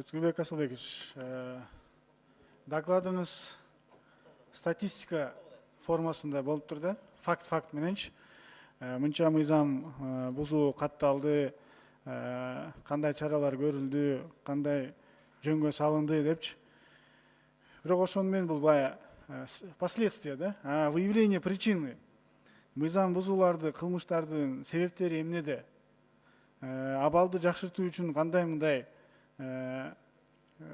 Гүлбек Асылбекович, докладыңыз статистика формасында болып тұрды. Факт мененч. Мынча мыйзам бузуу катталды, кандай чаралар көрүлдү, кандай жөнгө салынды депчи. Бирок ошону мен бул бая последствия, да? Выявление причины. Мыйзам бузууларды, кылмыштардын себептери эмнеде? Абалды жакшыртуу үчүн кандай мындай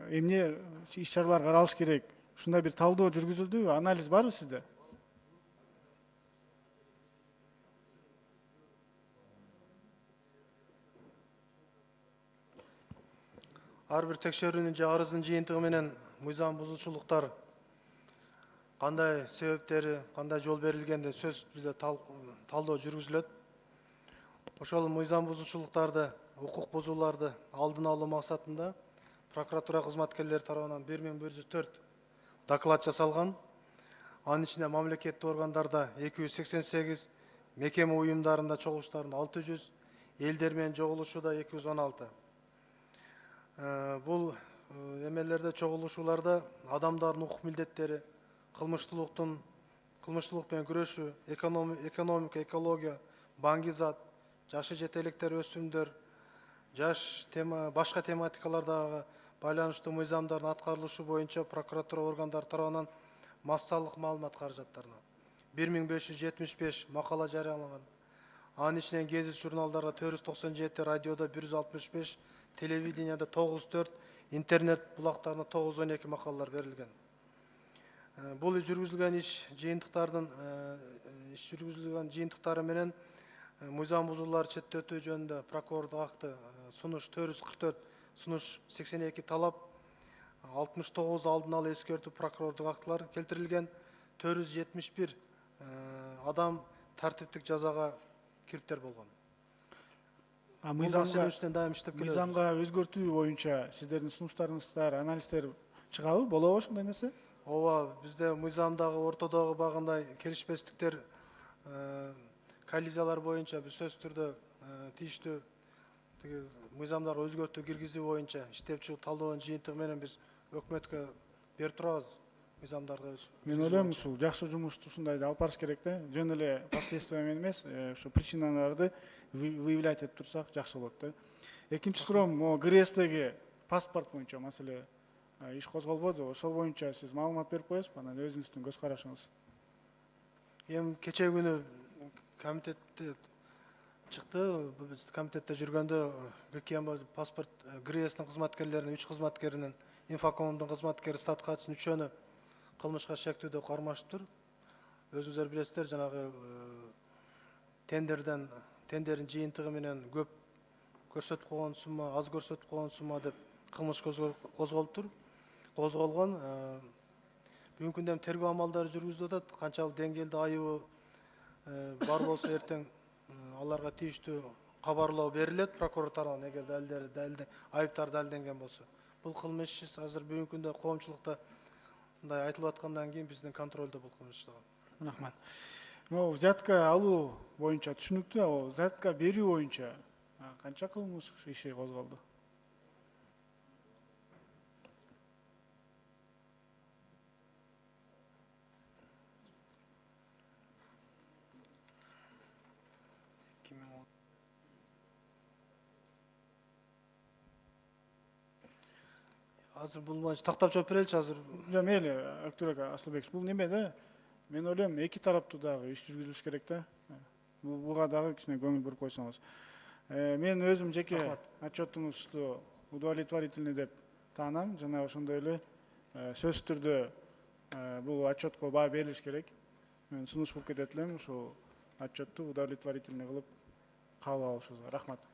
эмне иш-чаралар каралыш керек? Ушундай бир талдоо жүргүзүлдүбү? Анализ барбы сизде? Ар бир текшерүүнүн же арыздын жыйынтыгы менен мыйзам бузуучулуктар кандай себептери, кандай жол берилгенде сөз бизде талдоо жүргүзүлөт. Ошол мыйзам бузуучулуктарды, укук бузууларды алдын алуу максатында прокуратура кызматкерлери тарабынан 1104 доклад жасалган. Анын ичинде мамлекеттик органдарда 288, мекеме уюмдарында чогулуштарында 600, элдер менен жогулушууда 216. Бул эмелерде чогулушууларда адамдардын укук милдеттери, кылмыштуулук менен күрөшүү, экономика, экология, баңгизат, жашы жетеликтер, өсүмдөр, башка тематикалардагы байланыштуу мыйзамдардын аткарылышы боюнча прокуратура органдары тарабынан массалык маалымат каражаттарына 1575 макала жарыяланган. Анын ичинен гезит журналдарга 497, радиода 165, телевиденияда 94, интернет булактарына 912 макалалар берилген. Бул жүргүзүлгөн жыйынтыктары менен мыйзам бузуулар четтетүү жөнүндө прокурордук акты сунуш 444, сунуш 82 талап, 69 алдын ала эскертүү прокурордук актылар келтирилген, 471 адам тартиптик жазага кириптер болгон. Мыйзамга өзгөртүү боюнча сиздердин сунуштарыңыздар, анализдер чыгабы? Болобу ошондой нерсе? Ооба, бизде мыйзамдагы ортодогу багындай келишпестиктер, коллизиялар боюнча биз сөзсүз түрдө тийиштүү мыйзамдарга өзгөртүү киргизүү боюнча иштеп талдоонун жыйынтыгы менен биз өкмөткө берип турабыз. Мыйзамдарга мен ойлойм, ушул жакшы жумушту ушундайда алып барыш керек да. Жөн эле последствия менен эмес, ушу причиналарды выявлять этип турсак жакшы болот да. Экинчи суроом, могу ГРСдеги паспорт боюнча маселе иш козголбоду. Ошол боюнча сиз маалымат берип коесузбу? Анан өзүңүздүн көз карашыңыз. Эми кечээ күнү комитетте чыкты. Биз комитетте жүргөндө паспорт ГРСдин кызматкерлеринин 3 кызматкеринин, инфокомдун кызматкери, статкачынын 3-өнү кылмышка шектүүдө кармашыптыр. Өзүңүздөр билесиздер, жанагы тендердин жыйынтыгы менен көп көрсөтүп койгон сумма, аз көрсөтүп койгон сумма деп кылмыш козголуптур. Козголгон. Бүгүнкү күндө тергөө амалдары жүргүзүлүп атат. Канчалык деңгээлде айыбы бар болсо эртең аларга тийиштүү кабарлоо берилет прокурор тарабынан, эгер айыптар далилденген болсо. Бул кылмыш иш азыр бүгүнкү күндө коомчулукта мындай айтылып аткандан кийин биздин контролдо бул кылмыш иштеген. Рахмат. Взятка алуу боюнча түшүнүктүү, взятка берүү боюнча канча кылмыш иши козголду? Азыр бул боюнча тактап жооп береличи азыр. Мейли, Өктүрөк Асылбекович, бул неме да? Мен ойлойм, эки тараптуу дагы иш жүргүзүлүш керек да. Буга дагы кичине көңүл буруп койсоңуз. Мен өзүм жеке отчетуңузду удовлетворительный деп таанам, жана ошондой эле сөзсүз түрдө бул отчетко баа берилиш керек. Мен сунуш кылып кетет элем, ушул отчетту удовлетворительный кылып кабыл алышыңызга. Рахмат.